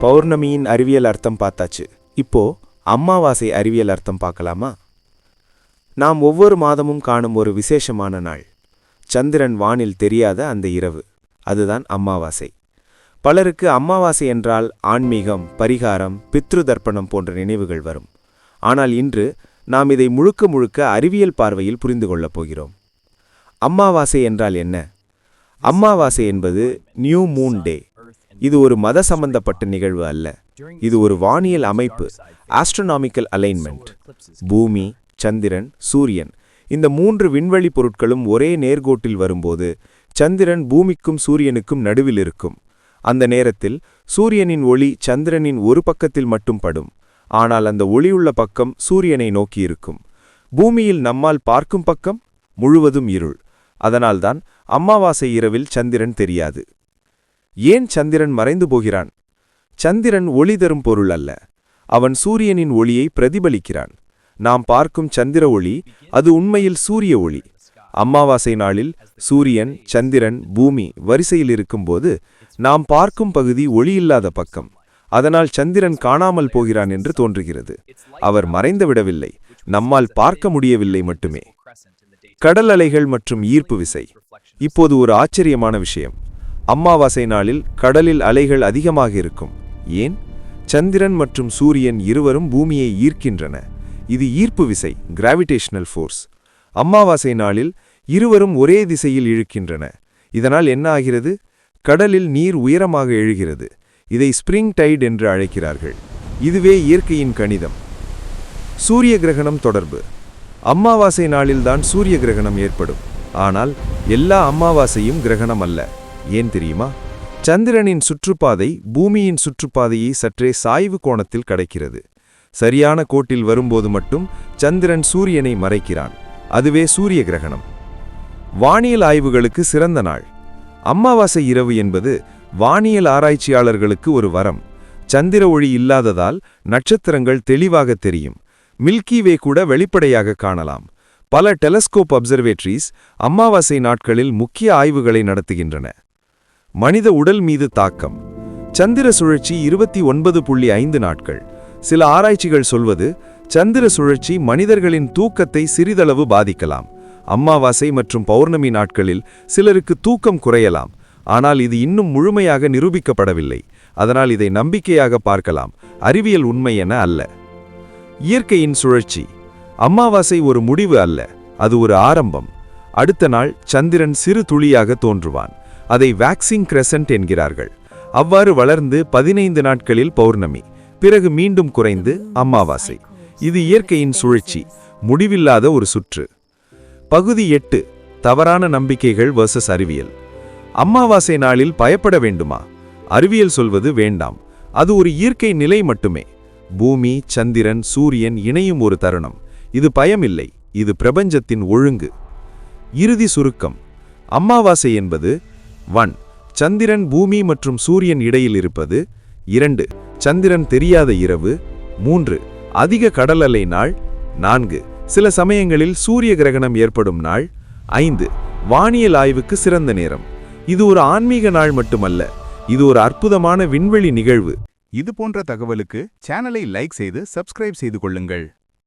பௌர்ணமியின் அறிவியல் அர்த்தம் பார்த்தாச்சு. இப்போ அமாவாசை அறிவியல் அர்த்தம் பார்க்கலாமா? நாம் ஒவ்வொரு மாதமும் காணும் ஒரு விசேஷமான நாள், சந்திரன் வானில் தெரியாத அந்த இரவு, அதுதான் அமாவாசை. பலருக்கு அமாவாசை என்றால் ஆன்மீகம், பரிகாரம், பித்ரு தர்ப்பணம் போன்ற நினைவுகள் வரும். ஆனால் இன்று நாம் இதை முழுக்க முழுக்க அறிவியல் பார்வையில் புரிந்து கொள்ளப் போகிறோம். அமாவாசை என்றால் என்ன? அமாவாசை என்பது நியூ மூன் டே. இது ஒரு மத சம்பந்தப்பட்ட நிகழ்வு அல்ல. இது ஒரு வானியல் அமைப்பு, ஆஸ்ட்ரோனாமிக்கல் அலைன்மெண்ட். பூமி, சந்திரன், சூரியன், இந்த மூன்று விண்வெளி பொருட்களும் ஒரே நேர்கோட்டில் வரும்போது சந்திரன் பூமிக்கும் சூரியனுக்கும் நடுவில் இருக்கும். அந்த நேரத்தில் சூரியனின் ஒளி சந்திரனின் ஒரு பக்கத்தில் மட்டும் படும். ஆனால் அந்த ஒளியுள்ள பக்கம் சூரியனை நோக்கி இருக்கும். பூமியில் நம்மால் பார்க்கும் பக்கம் முழுவதும் இருள். அதனால்தான் அமாவாசை இரவில் சந்திரன் தெரியாது. ஏன் சந்திரன் மறைந்து போகிறான்? சந்திரன் ஒளி தரும் பொருள் அல்ல. அவன் சூரியனின் ஒளியை பிரதிபலிக்கிறான். நாம் பார்க்கும் சந்திர ஒளி அது உண்மையில் சூரிய ஒளி. அமாவாசை நாளில் சூரியன், சந்திரன், பூமி வரிசையில் இருக்கும்போது நாம் பார்க்கும் பகுதி ஒளியில்லாத பக்கம். அதனால் சந்திரன் காணாமல் போகிறான் என்று தோன்றுகிறது. அவர் மறைந்து விடவில்லை, நம்மால் பார்க்க முடியவில்லை மட்டுமே. கடல் அலைகள் மற்றும் ஈர்ப்பு விசை. இப்போது ஒரு ஆச்சரியமான விஷயம். அமாவாசை நாளில் கடலில் அலைகள் அதிகமாக இருக்கும். ஏன்? சந்திரன் மற்றும் சூரியன் இருவரும் பூமியை ஈர்க்கின்றன. இது ஈர்ப்பு விசை, கிராவிடேஷனல் ஃபோர்ஸ். அமாவாசை நாளில் இருவரும் ஒரே திசையில் இழுக்கின்றன. இதனால் என்ன ஆகிறது? கடலில் நீர் உயரமாக எழுகிறது. இதை ஸ்பிரிங் டைட் என்று அழைக்கிறார்கள். இதுவே இயற்கையின் கணிதம். சூரிய கிரகணம் தொடர்பு. அமாவாசை நாளில்தான் சூரிய கிரகணம் ஏற்படும். ஆனால் எல்லா அமாவாசையும் கிரகணம் அல்ல. ஏன் தெரியுமா? சந்திரனின் சுற்றுப்பாதை பூமியின் சுற்றுப்பாதையை சற்றே சாய்வு கோணத்தில் கடக்கிறது. சரியான கோட்டில் வரும்போது மட்டும் சந்திரன் சூரியனை மறைக்கிறான். அதுவே சூரிய கிரகணம். வானியல் ஆய்வுகளுக்கு சிறந்த நாள். அமாவாசை இரவு என்பது வானியல் ஆராய்ச்சியாளர்களுக்கு ஒரு வரம். சந்திர ஒளி இல்லாததால் நட்சத்திரங்கள் தெளிவாக தெரியும். மில்கி வே கூட வெளிப்படையாக காணலாம். பல டெலஸ்கோப் அப்சர்வேட்டரிஸ் அமாவாசை நாட்களில் முக்கிய ஆய்வுகளை நடத்துகின்றன. மனித உடல் மீது தாக்கம். சந்திர சுழற்சி 29.5 நாட்கள். சில ஆராய்ச்சிகள் சொல்வது சந்திர சுழற்சி மனிதர்களின் தூக்கத்தை சிறிதளவு பாதிக்கலாம். அமாவாசை மற்றும் பௌர்ணமி நாட்களில் சிலருக்கு தூக்கம் குறையலாம். ஆனால் இது இன்னும் முழுமையாக நிரூபிக்கப்படவில்லை. அதனால் இதை நம்பிக்கையாக பார்க்கலாம், அறிவியல் உண்மை என அல்ல. இயற்கையின் சுழற்சி. அமாவாசை ஒரு முடிவு அல்ல, அது ஒரு ஆரம்பம். அடுத்த நாள் சந்திரன் சிறு துளியாக தோன்றுவான். அதை வேக்சிங் கிரெசன்ட் என்கிறார்கள். அவ்வாறு வளர்ந்து 15 நாட்களில் பௌர்ணமி, பிறகு மீண்டும் குறைந்து அமாவாசை. இது இயற்கையின் சுழற்சி, முடிவில்லாத ஒரு சுற்று. பகுதி 8. தவறான நம்பிக்கைகள் வர்சஸ் அறிவியல். அமாவாசை நாளில் பயப்பட வேண்டுமா? அறிவியல் சொல்வது வேண்டாம். அது ஒரு இயற்கை நிலை மட்டுமே. பூமி, சந்திரன், சூரியன் இணையும் ஒரு தருணம். இது பயமில்லை, இது பிரபஞ்சத்தின் ஒழுங்கு. இறுதி சுருக்கம். அமாவாசை என்பது 1. சந்திரன் பூமி மற்றும் சூரியன் இடையில் இருப்பது. 2. சந்திரன் தெரியாத இரவு. 3. அதிக கடல் அலை நாள். 4. சில சமயங்களில் சூரிய கிரகணம் ஏற்படும் நாள். 5. வானியல் ஆய்வுக்கு சிறந்த நேரம். இது ஒரு ஆன்மீக நாள் மட்டுமல்ல, இது ஒரு அற்புதமான விண்வெளி நிகழ்வு. இது போன்ற தகவலுக்கு சேனலை லைக் செய்து சப்ஸ்கிரைப் செய்து கொள்ளுங்கள்.